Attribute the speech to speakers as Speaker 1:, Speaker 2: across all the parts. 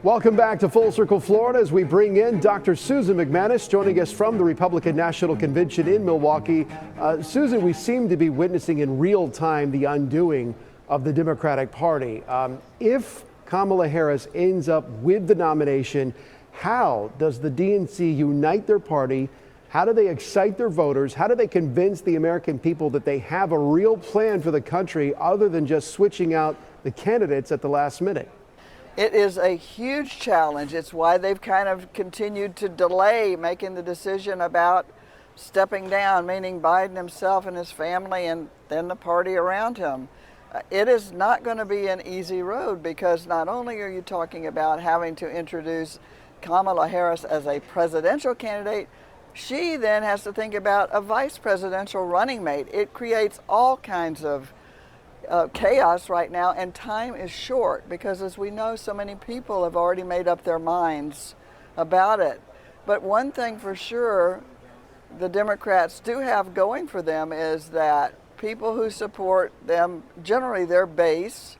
Speaker 1: Welcome back to Full Circle Florida as we bring in Dr. Susan MacManus joining us from the Republican National Convention in Milwaukee. Susan, we seem to be witnessing in real time the undoing of the Democratic Party. If Kamala Harris ends up with the nomination, how does the DNC unite their party? How do they excite their voters? How do they convince the American people that they have a real plan for the country other than just switching out the candidates at the last minute?
Speaker 2: It is a huge challenge. It's why they've kind of continued to delay making the decision about stepping down, meaning Biden himself and his family and then the party around him. It is not going to be an easy road because not only are you talking about having to introduce Kamala Harris as a presidential candidate, she then has to think about a vice presidential running mate. It creates all kinds of chaos right now, and time is short because, as we know, so many people have already made up their minds about it. But one thing for sure the Democrats do have going for them is that people who support them, generally their base,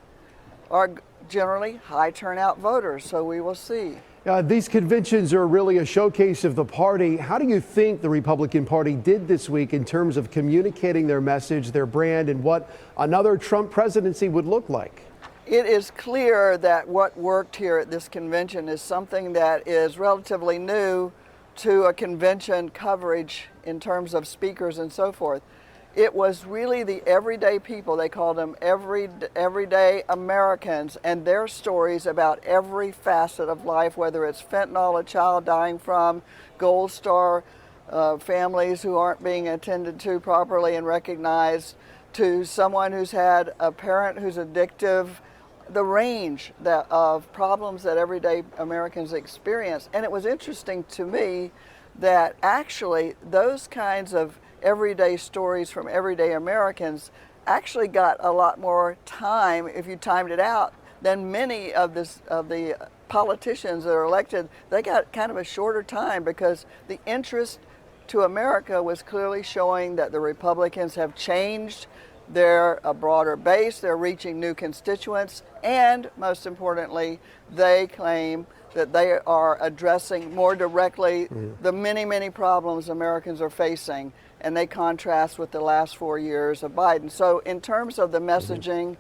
Speaker 2: are generally high turnout voters, so we will see.
Speaker 1: These conventions are really a showcase of the party. How do you think the Republican Party did this week in terms of communicating their message, their brand, and what another Trump presidency would look like?
Speaker 2: It is clear that what worked here at this convention is something that is relatively new to a convention coverage in terms of speakers and so forth. It was really the everyday people, they called them everyday Americans, and their stories about every facet of life, whether it's fentanyl, a child dying from, Gold Star families who aren't being attended to properly and recognized, to someone who's had a parent who's addictive, the range of problems that everyday Americans experience. And it was interesting to me that actually those kinds of everyday stories from everyday Americans actually got a lot more time, if you timed it out, than many of the politicians that are elected. They got kind of a shorter time because the interest to America was clearly showing that the Republicans have changed. They're a broader base, they're reaching new constituents, and most importantly, they claim that they are addressing more directly the many, many problems Americans are facing, and they contrast with the last 4 years of Biden. So in terms of the messaging,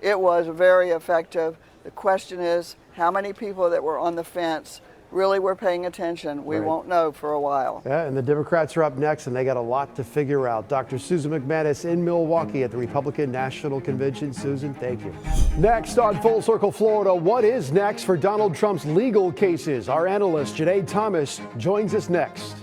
Speaker 2: it was very effective. The question is, how many people that were on the fence really were paying attention? We won't know for a while.
Speaker 1: Yeah, and the Democrats are up next, and they got a lot to figure out. Dr. Susan MacManus in Milwaukee at the Republican National Convention. Susan, thank you. Next on Full Circle Florida, what is next for Donald Trump's legal cases? Our analyst, Janae Thomas, joins us next.